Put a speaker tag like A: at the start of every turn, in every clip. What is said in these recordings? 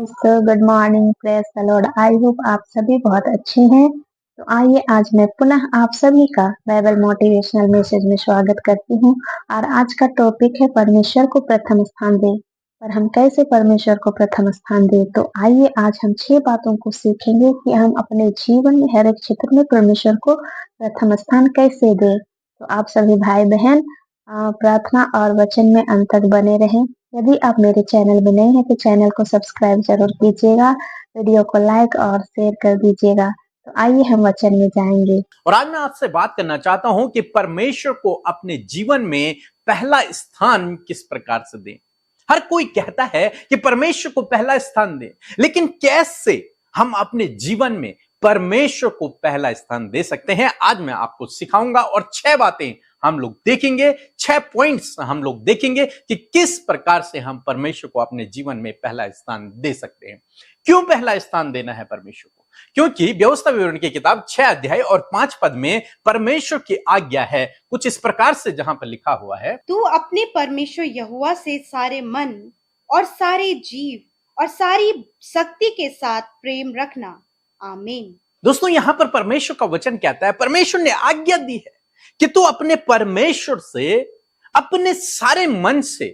A: दोस्तों good morning, praise the Lord. I hope आप सभी बहुत अच्छे हैं। तो आइए आज मैं पुनः आप सभी का बाइबल मोटिवेशनल मैसेज में स्वागत करती हूँ। और आज का टॉपिक है परमेश्वर को प्रथम स्थान दें। पर हम कैसे परमेश्वर को प्रथम स्थान दें? तो आइए आज हम 6 बातों को सीखेंगे कि हम अपने जीवन में हर एक क्षेत्र में परमेश्वर को प्रथम स्थान कैसे दें। तो आप सभी भाई बहन प्रार्थना और वचन में अंत तक बने रहें। यदि आप मेरे चैनल में नए हैं तो चैनल को सब्सक्राइब जरूर कीजिएगा, वीडियो को लाइक और शेयर कर दीजिएगा। तो आइए हम वचन में जाएंगे।
B: और आज मैं आपसे बात करना चाहता हूं कि परमेश्वर को अपने जीवन में पहला स्थान किस प्रकार से दें। हर कोई कहता है कि परमेश्वर को पहला स्थान दें, लेकिन कैसे हम अपने जीवन में परमेश्वर को पहला स्थान दे सकते हैं, आज मैं आपको सिखाऊंगा। और 6 बातें हम लोग देखेंगे, 6 पॉइंट्स हम लोग देखेंगे कि किस प्रकार से हम परमेश्वर को अपने जीवन में पहला स्थान दे सकते हैं। क्यों पहला स्थान देना है परमेश्वर को? क्योंकि व्यवस्था विवरण की किताब 6 अध्याय और 5 पद में परमेश्वर की आज्ञा है कुछ इस प्रकार से, जहां पर लिखा हुआ है,
C: तू अपने परमेश्वर यहोवा से सारे मन और सारे जीव और सारी शक्ति के साथ प्रेम रखना। आमीन।
B: दोस्तों, यहां पर परमेश्वर का वचन कहता है, परमेश्वर ने आज्ञा दी है कि तू अपने परमेश्वर से अपने सारे मन से,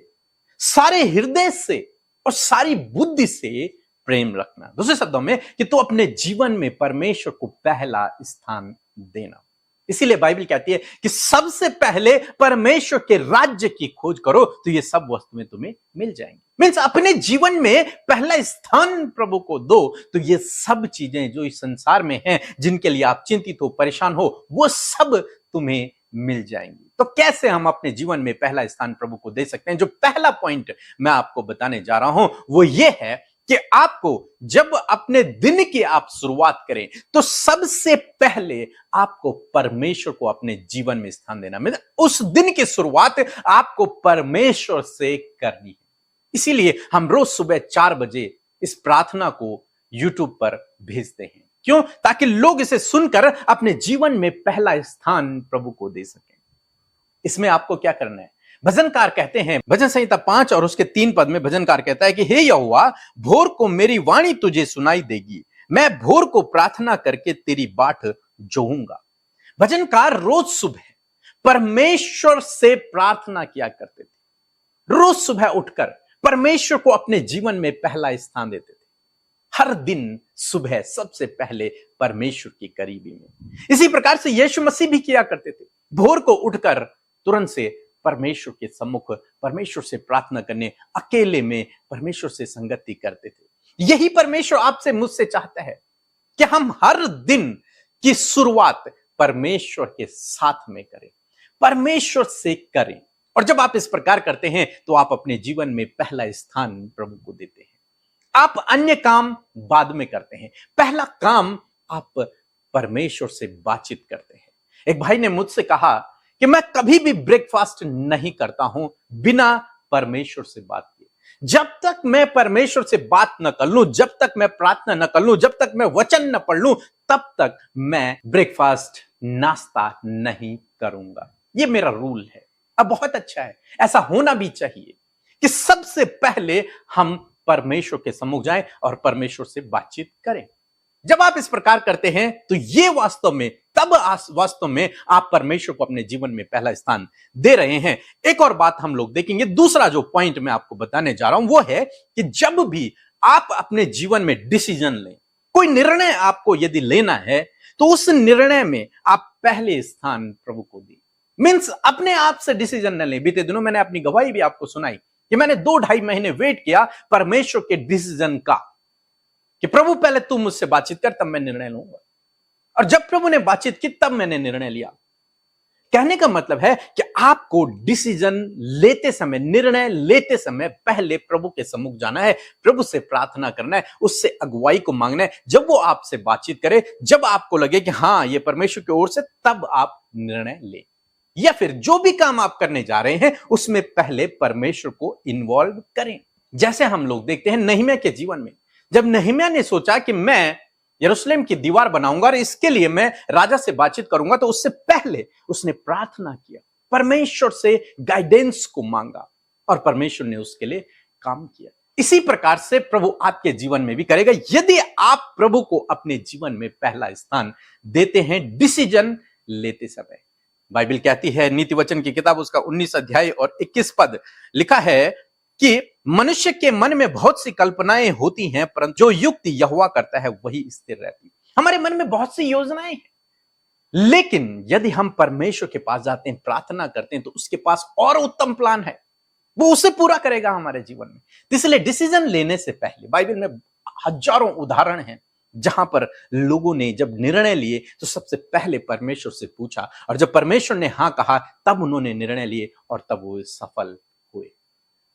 B: सारे हृदय से और सारी बुद्धि से प्रेम रखना। दूसरे शब्दों में कि तू अपने जीवन में परमेश्वर को पहला स्थान देना। इसीलिए बाइबल कहती है कि सबसे पहले परमेश्वर के राज्य की खोज करो तो ये सब वस्तुएं तुम्हें मिल जाएंगी। मीन्स अपने जीवन में पहला स्थान प्रभु को दो तो ये सब चीजें जो इस संसार में हैं, जिनके लिए आप चिंतित हो, परेशान हो, वो सब तुम्हें मिल जाएंगी। तो कैसे हम अपने जीवन में पहला स्थान प्रभु को दे सकते हैं? जो पहला पॉइंट मैं आपको बताने जा रहा हूं वो ये है कि आपको जब अपने दिन की आप शुरुआत करें तो सबसे पहले आपको परमेश्वर को अपने जीवन में स्थान देना, मतलब उस दिन की शुरुआत आपको परमेश्वर से करनी है। इसीलिए हम रोज सुबह 4 बजे इस प्रार्थना को YouTube पर भेजते हैं। क्यों? ताकि लोग इसे सुनकर अपने जीवन में पहला स्थान प्रभु को दे सकें। इसमें आपको क्या करना है? भजनकार कहते हैं, भजन संहिता 5 और उसके 3 पद में भजनकार कहता है कि हे यहोवा, भोर को मेरी वाणी तुझे सुनाई देगी, मैं भोर को प्रार्थना करके तेरी बाट जोहूंगा। भजनकार रोज सुबह परमेश्वर से प्रार्थना किया करते थे। रोज सुबह उठकर परमेश्वर को अपने जीवन में पहला स्थान देते थे। हर दिन सुबह सबसे पहले परमेश्वर की करीबी में। इसी प्रकार से यीशु मसीह भी किया करते थे। भोर को उठकर तुरंत से परमेश्वर के सम्मुख परमेश्वर से प्रार्थना करने, अकेले में परमेश्वर से संगति करते थे। यही परमेश्वर आपसे, मुझसे चाहता है कि हम हर दिन की शुरुआत परमेश्वर के साथ में करें, परमेश्वर से करें। और जब आप इस प्रकार करते हैं तो आप अपने जीवन में पहला स्थान प्रभु को देते हैं। आप अन्य काम बाद में करते हैं, पहला काम आप परमेश्वर से बातचीत करते हैं। एक भाई ने मुझसे कहा कि मैं कभी भी ब्रेकफास्ट नहीं करता हूं बिना परमेश्वर से बात किए। जब तक मैं परमेश्वर से बात न कर लूं, जब तक मैं प्रार्थना न कर लूं, जब तक मैं वचन न पढ़ लूं, तब तक मैं ब्रेकफास्ट, नाश्ता नहीं करूंगा। ये मेरा रूल है। अब बहुत अच्छा है, ऐसा होना भी चाहिए कि सबसे पहले हम परमेश्वर के सम्मुख जाएं और परमेश्वर से बातचीत करें। जब आप इस प्रकार करते हैं तो ये वास्तव में आप परमेश्वर को अपने जीवन में पहला स्थान दे रहे हैं। एक और बात हम लोग देखेंगे। दूसरा जो पॉइंट मैं आपको बताने जा रहा हूं वो है कि जब भी आप अपने जीवन में डिसीजन लें, कोई निर्णय आपको यदि लेना है, तो उस निर्णय में आप पहले स्थान प्रभु को दें। मीन्स अपने आप से डिसीजन न लें। बीते दिनों मैंने अपनी गवाही भी आपको सुनाई कि मैंने 2-2.5 महीने वेट किया परमेश्वर के डिसीजन का, कि प्रभु पहले तू मुझसे बातचीत कर, तब मैं निर्णय लूंगा। और जब प्रभु ने बातचीत की तब मैंने निर्णय लिया। कहने का मतलब है कि आपको डिसीजन लेते समय, निर्णय लेते समय पहले प्रभु के सम्मुख जाना है, प्रभु से प्रार्थना करना है, उससे अगुवाई को मांगना है। जब वो आपसे बातचीत करे, जब आपको लगे कि हां ये परमेश्वर की ओर से, तब आप निर्णय लें। या फिर जो भी काम आप करने जा रहे हैं उसमें पहले परमेश्वर को इन्वॉल्व करें। जैसे हम लोग देखते हैं नehemiah के जीवन में, जब नehemiah ने सोचा कि मैं यरूशलेम की दीवार बनाऊंगा और इसके लिए मैं राजा से बातचीत करूंगा, तो उससे पहले उसने प्रार्थना किया, परमेश्वर से गाइडेंस को मांगा और परमेश्वर ने उसके लिए काम किया। इसी प्रकार से प्रभु आपके जीवन में भी करेगा यदि आप प्रभु को अपने जीवन में पहला स्थान देते हैं डिसीजन लेते समय। बाइबल कहती है, नीति वचन की किताब उसका 19 अध्याय और 21 पद लिखा है कि मनुष्य के मन में बहुत सी कल्पनाएं होती हैं, परंतु जो युक्ति यहोवा करता है वही स्थिर रहती है। हमारे मन में बहुत सी योजनाएं हैं, लेकिन यदि हम परमेश्वर के पास जाते हैं, प्रार्थना करते हैं, तो उसके पास और उत्तम प्लान है, वो उसे पूरा करेगा हमारे जीवन में। इसलिए डिसीजन लेने से पहले बाइबल में हजारों उदाहरण हैं जहां पर लोगों ने जब निर्णय लिए तो सबसे पहले परमेश्वर से पूछा, और जब परमेश्वर ने हां कहा तब उन्होंने निर्णय लिए और तब वो सफल हुए।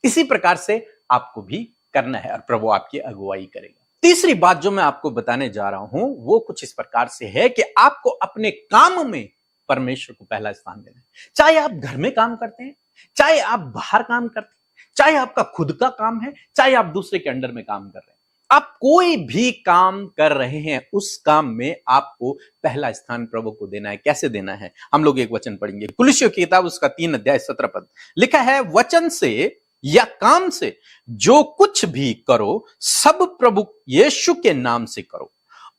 B: इसी प्रकार से आपको भी करना है और प्रभु आपकी अगुवाई करेगा। तीसरी बात जो मैं आपको बताने जा रहा हूं वो कुछ इस प्रकार से है कि आपको अपने काम में परमेश्वर को पहला स्थान देना है। चाहे आप घर में काम करते हैं, चाहे आप बाहर काम करते हैं, चाहे आपका खुद का काम है, चाहे आप दूसरे के अंडर में काम कर रहे हैं, आप कोई भी काम कर रहे हैं, उस काम में आपको पहला स्थान प्रभु को देना है। कैसे देना है? हम लोग एक वचन पढ़ेंगे, कुलुस्सियों की किताब उसका 3 अध्याय 17 पद लिखा है, वचन से या काम से जो कुछ भी करो सब प्रभु यीशु के नाम से करो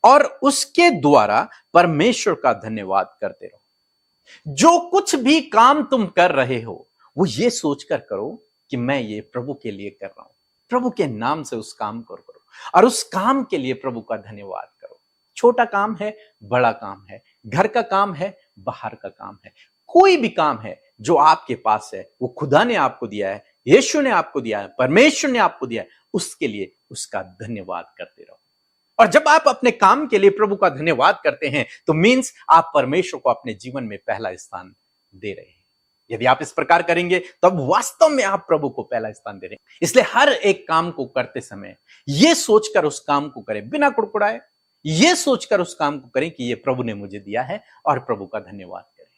B: और उसके द्वारा परमेश्वर का धन्यवाद करते रहो। जो कुछ भी काम तुम कर रहे हो वो ये सोचकर करो कि मैं ये प्रभु के लिए कर रहा हूं, प्रभु के नाम से उस काम को करो और उस काम के लिए प्रभु का धन्यवाद करो। छोटा काम है, बड़ा काम है, घर का काम है, बाहर का काम है, कोई भी काम है जो आपके पास है वो खुदा ने आपको दिया है, यीशु ने आपको दिया है, परमेश्वर ने आपको दिया है, उसके लिए उसका धन्यवाद करते रहो। और जब आप अपने काम के लिए प्रभु का धन्यवाद करते हैं तो मीन्स आप परमेश्वर को अपने जीवन में पहला स्थान दे रहे हैं। यदि आप इस प्रकार करेंगे तो अब वास्तव में आप प्रभु को पहला स्थान दे रहे हैं। इसलिए हर एक काम को करते समय यह सोचकर उस काम को करें, बिना कुड़कुड़ाए, यह सोचकर उस काम को करें कि यह प्रभु ने मुझे दिया है और प्रभु का धन्यवाद करें।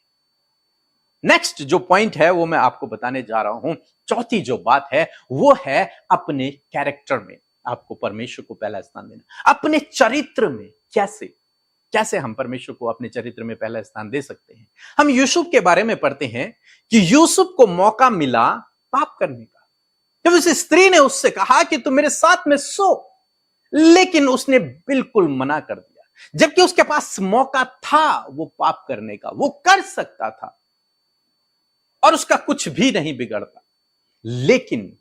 B: नेक्स्ट जो पॉइंट है वो मैं आपको बताने जा रहा हूं। चौथी जो बात है वो है अपने कैरेक्टर में आपको परमेश्वर को पहला स्थान देना। अपने चरित्र में कैसे हम परमेश्वर को अपने चरित्र में पहला स्थान दे सकते हैं? हम यूसुफ के बारे में पढ़ते हैं कि यूसुफ को मौका मिला पाप करने का। जब उस स्त्री ने उससे कहा कि तुम मेरे साथ में सो, लेकिन उसने बिल्कुल मना कर दिया, जबकि उसके पास मौका था वो पाप करने का, वो कर सकता था और उसका कुछ भी नहीं बिगड़ता, लेकिन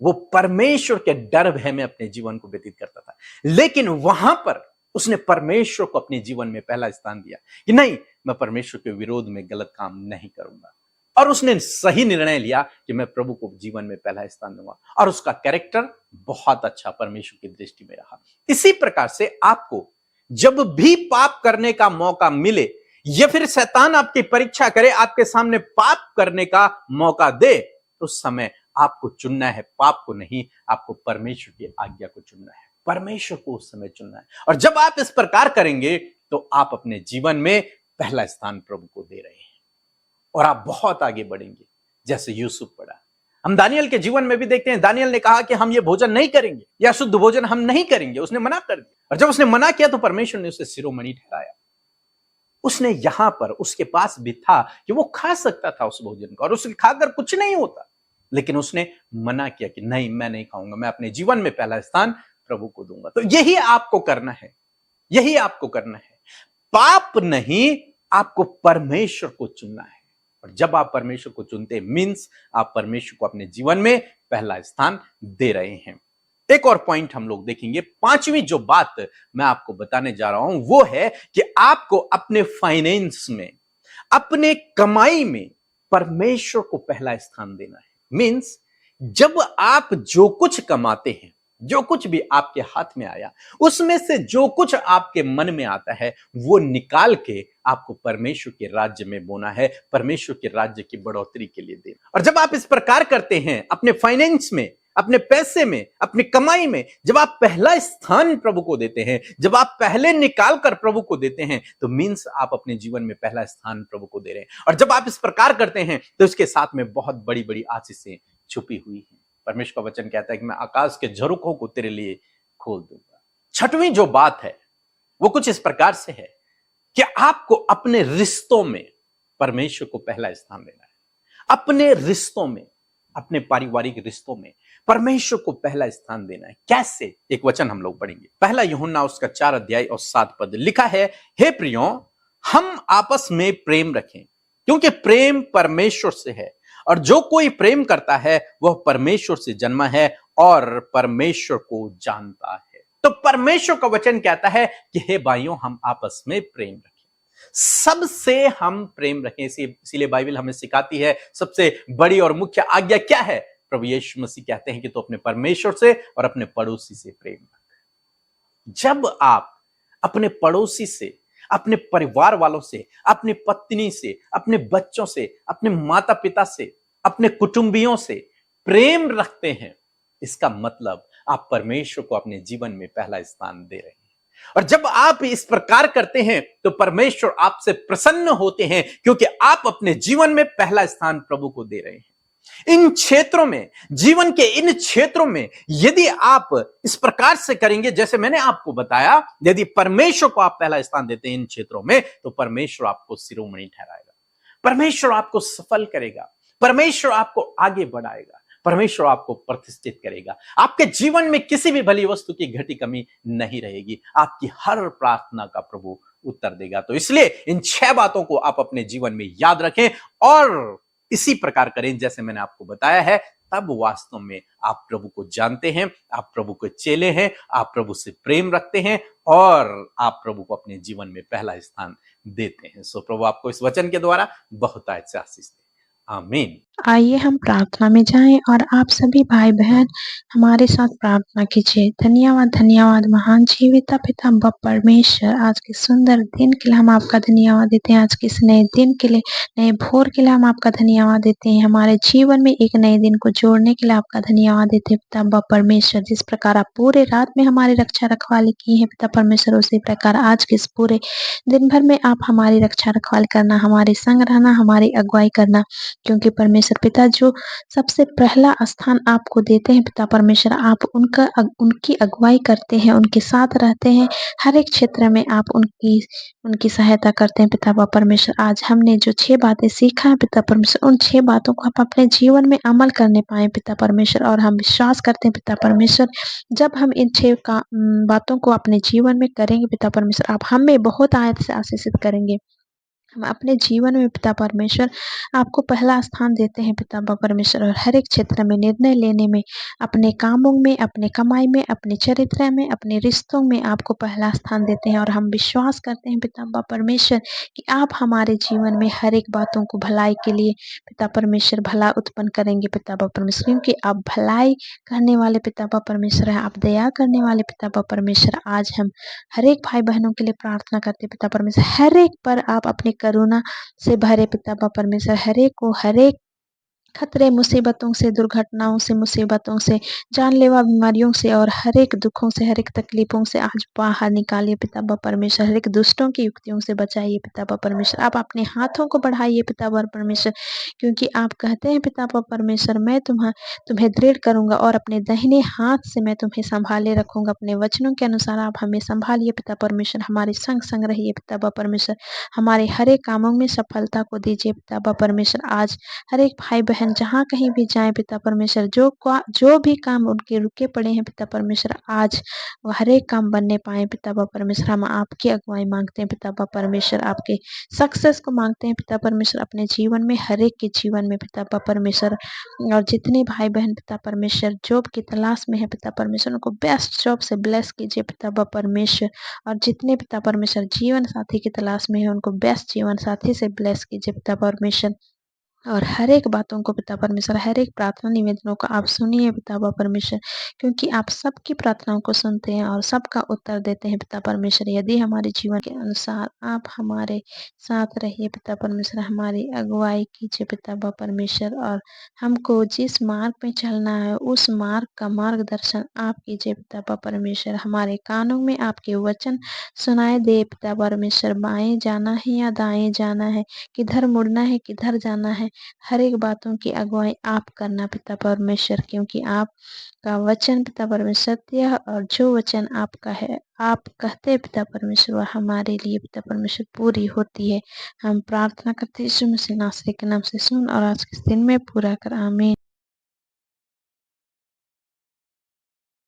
B: वो परमेश्वर के डर भय में अपने जीवन को व्यतीत करता था। लेकिन वहां पर उसने परमेश्वर को अपने जीवन में पहला स्थान दिया कि नहीं, मैं परमेश्वर के विरोध में गलत काम नहीं करूंगा, और उसने सही निर्णय लिया कि मैं प्रभु को जीवन में पहला स्थान दूंगा, और उसका कैरेक्टर बहुत अच्छा परमेश्वर की दृष्टि में रहा। इसी प्रकार से आपको जब भी पाप करने का मौका मिले या फिर शैतान आपकी परीक्षा करे, आपके सामने पाप करने का मौका दे, तो उस समय आपको चुनना है पाप को नहीं, आपको परमेश्वर की आज्ञा को चुनना है, परमेश्वर को उस समय चुनना है। और जब आप इस प्रकार करेंगे तो आप अपने जीवन में पहला स्थान प्रभु को दे रहे हैं और आप बहुत आगे बढ़ेंगे, जैसे यूसुफ बढ़ा। हम दानियल के जीवन में भी देखते हैं, दानियल ने कहा कि हम ये भोजन नहीं करेंगे या शुद्ध भोजन हम नहीं करेंगे, उसने मना कर दिया, और जब उसने मना किया तो परमेश्वर ने उसे शिरोमणि ठहराया। उसने यहां पर उसके पास भी था कि वो खा सकता था उस भोजन को और उसे खाकर कुछ नहीं होता, लेकिन उसने मना किया कि नहीं, मैं नहीं खाऊंगा, मैं अपने जीवन में पहला स्थान प्रभु को दूंगा। तो यही आपको करना है, यही आपको करना है। पाप नहीं, आपको परमेश्वर को चुनना है, और जब आप परमेश्वर को चुनते मीन्स आप परमेश्वर को अपने जीवन में पहला स्थान दे रहे हैं। एक और पॉइंट हम लोग देखेंगे। पांचवी जो बात मैं आपको बताने जा रहा हूं वो है कि आपको अपने फाइनेंस में, अपने कमाई में परमेश्वर को पहला स्थान देना है। मीन्स जब आप जो कुछ कमाते हैं, जो कुछ भी आपके हाथ में आया, उसमें से जो कुछ आपके मन में आता है वो निकाल के आपको परमेश्वर के राज्य में बोना है, परमेश्वर के राज्य की बढ़ोतरी के लिए देना। और जब आप इस प्रकार करते हैं अपने फाइनेंस में, अपने पैसे में, अपनी कमाई में, जब आप पहला स्थान प्रभु को देते हैं, जब आप पहले निकाल कर प्रभु को देते हैं, तो मीन्स आप अपने जीवन में पहला स्थान प्रभु को दे रहे हैं। और जब आप इस प्रकार करते हैं तो इसके साथ में बहुत बड़ी बड़ी आशीषें छुपी हुई हैं। परमेश्वर का वचन कहता है कि मैं आकाश के झरोखों को तेरे लिए खोल दूंगा। छठवीं जो बात है वो कुछ इस प्रकार से है कि आपको अपने रिश्तों में परमेश्वर को पहला स्थान देना है। अपने रिश्तों में, अपने पारिवारिक रिश्तों में परमेश्वर को पहला स्थान देना है। कैसे? एक वचन हम लोग पढ़ेंगे, पहला यूहन्ना उसका 4 अध्याय और 7 पद लिखा है, हे प्रियो, हम आपस में प्रेम रखें, क्योंकि प्रेम परमेश्वर से है, और जो कोई प्रेम करता है वह परमेश्वर से जन्मा है और परमेश्वर को जानता है। तो परमेश्वर का वचन कहता है कि हे भाइयों, हम आपस में प्रेम रखें, सबसे हम प्रेम रखें। इसीलिए बाइबल हमें सिखाती है सबसे बड़ी और मुख्य आज्ञा क्या है? प्रभु यीशु मसीह कहते हैं कि तो अपने परमेश्वर से और अपने पड़ोसी से प्रेम रख। जब आप अपने पड़ोसी से, अपने परिवार वालों से, अपनी पत्नी से, अपने बच्चों से, अपने माता पिता से, अपने कुटुंबियों से प्रेम रखते हैं, इसका मतलब आप परमेश्वर को अपने जीवन में पहला स्थान दे रहे हैं। और जब आप इस प्रकार करते हैं तो परमेश्वर आपसे प्रसन्न होते हैं, क्योंकि आप अपने जीवन में पहला स्थान प्रभु को दे रहे हैं। इन क्षेत्रों में, जीवन के इन क्षेत्रों में यदि आप इस प्रकार से करेंगे, जैसे मैंने आपको बताया, यदि परमेश्वर को आप पहला स्थान देते हैं इन क्षेत्रों में, तो परमेश्वर आपको शिरोमणि ठहराएगा, परमेश्वर आपको सफल करेगा, परमेश्वर आपको आगे बढ़ाएगा, परमेश्वर आपको प्रतिष्ठित करेगा। आपके जीवन में किसी भी भली वस्तु की घटी कमी नहीं रहेगी, आपकी हर प्रार्थना का प्रभु उत्तर देगा। तो इसलिए इन 6 बातों को आप अपने जीवन में याद रखें और इसी प्रकार करें जैसे मैंने आपको बताया है, तब वास्तव में आप प्रभु को जानते हैं, आप प्रभु के चेले हैं, आप प्रभु से प्रेम रखते हैं और आप प्रभु को अपने जीवन में पहला स्थान देते हैं। सो प्रभु आपको इस वचन के द्वारा बहुत अच्छा आशीष दे। आमीन।
A: आइए हम प्रार्थना में जाएं और आप सभी भाई बहन हमारे साथ प्रार्थना कीजिए। धन्यवाद, धन्यवाद महान जीविता पिता व परमेश्वर, आज के सुंदर दिन के लिए हम आपका धन्यवाद देते हैं। आज के इस नए दिन के लिए, नए भोर के लिए हम आपका धन्यवाद देते हैं। हमारे जीवन में एक नए दिन को जोड़ने के लिए आपका धन्यवाद देते हैं पिता व परमेश्वर। जिस प्रकार आप पूरे रात में हमारी रक्षा रखवाली की है पिता परमेश्वर, उसी प्रकार आज के इस पूरे दिन भर में आप हमारी रक्षा रखवाली करना, हमारे संग रहना, हमारी अगुवाई करना, क्योंकि परमेश्वर पिता जो सबसे पहला स्थान आपको देते हैं पिता परमेश्वर, आप उनकी अगुवाई करते हैं, उनके साथ रहते हैं, हर एक क्षेत्र में आप उनकी सहायता करते हैं पिता परमेश्वर। आज हमने जो 6 बातें सीखा है पिता परमेश्वर, उन 6 बातों को आप अपने जीवन में अमल करने पाए पिता परमेश्वर, और हम विश्वास करते हैं पिता परमेश्वर, जब हम इन 6 बातों को अपने जीवन में करेंगे पिता परमेश्वर, आप हमें बहुत आयत से आशीषित करेंगे। हम अपने जीवन में पिता परमेश्वर आपको पहला स्थान देते हैं पिता परमेश्वर, और हर एक क्षेत्र में निर्णय लेने में, अपने कामों में, अपने कमाई में, अपने चरित्र में, अपने रिश्तों में आपको पहला स्थान देते हैं। और हम विश्वास करते हैं पिता परमेश्वर कि आप हमारे जीवन में हर एक बातों को भलाई के लिए पिता परमेश्वर भला उत्पन्न करेंगे पिता परमेश्वर, क्योंकि आप भलाई करने वाले पिता परमेश्वर हैं, आप दया करने वाले पिता परमेश्वर। आज हम हर एक भाई बहनों के लिए प्रार्थना करते पिता परमेश्वर, हर एक पर आप अपने करुणा से भरे पिता परमेश्वर, हर एक को, हर एक खतरे, मुसीबतों से, दुर्घटनाओं से, मुसीबतों से, जानलेवा बीमारियों से और हर एक दुखों से, हर एक तकलीफों से आज बाहर निकालिए पिता परमेश्वर। हर एक दुष्टों की युक्तियों से बचाइए पिता परमेश्वर। आप अपने हाथों को बढ़ाइए पिता परमेश्वर, क्योंकि आप कहते हैं पिता परमेश्वर, मैं तुम्हें दृढ़ करूंगा और अपने दाहिने हाथ से मैं तुम्हें संभाले रखूंगा। अपने वचनों के अनुसार आप हमें संभालिए पिता परमेश्वर, हमारे संग संग रहिए पिता परमेश्वर, हमारे हर एक कामों में सफलता को दीजिए पिता परमेश्वर। आज हर एक भाई बहन जहाँ कहीं भी जाएं पिता परमेश्वर, जो भी काम उनके रुके पड़े हैं पिता परमेश्वर, आज वो हर एक काम बनने पाए पिता परमेश्वर। हम आपकी अगुवाई मांगते हैं पिता परमेश्वर, आपके सक्सेस को मांगते हैं पिता परमेश्वर अपने जीवन में, हर एक के जीवन में पिता परमेश्वर। और जितने भाई बहन पिता परमेश्वर जॉब की तलाश में है पिता परमेश्वर, उनको बेस्ट जॉब से ब्लेस कीजिए पिता परमेश्वर। और जितने पिता परमेश्वर जीवन साथी की तलाश में है, उनको बेस्ट जीवन साथी से ब्लेस कीजिए पिता परमेश्वर। और हर एक बातों को पिता परमेश्वर, हर एक प्रार्थना निवेदनों को आप सुनिए पिता परमेश्वर, क्योंकि आप सबकी प्रार्थनाओं को सुनते हैं और सबका उत्तर देते हैं पिता परमेश्वर। यदि हमारे जीवन के अनुसार आप हमारे साथ रहिए पिता परमेश्वर, हमारी अगुवाई कीजिए पिता परमेश्वर, और हमको जिस मार्ग पे चलना है उस मार्ग का मार्गदर्शन आप कीजिए पिता परमेश्वर। हमारे कानों में आपके वचन सुनाए दे पिता परमेश्वर, बाएं जाना है या दाएं जाना है, किधर मुड़ना है, किधर जाना है, हर एक बातों की अगुवाई आप करना पिता परमेश्वर, क्योंकि आपका वचन पिता परमेश्वर सत्य है, और जो वचन आपका है, आप कहते हैं पिता परमेश्वर, वह हमारे लिए पिता परमेश्वर पूरी होती है। हम प्रार्थना करते हैं यीशु मसीह नासरी के नाम से, सुन और आज के दिन में पूरा कर, आमीन।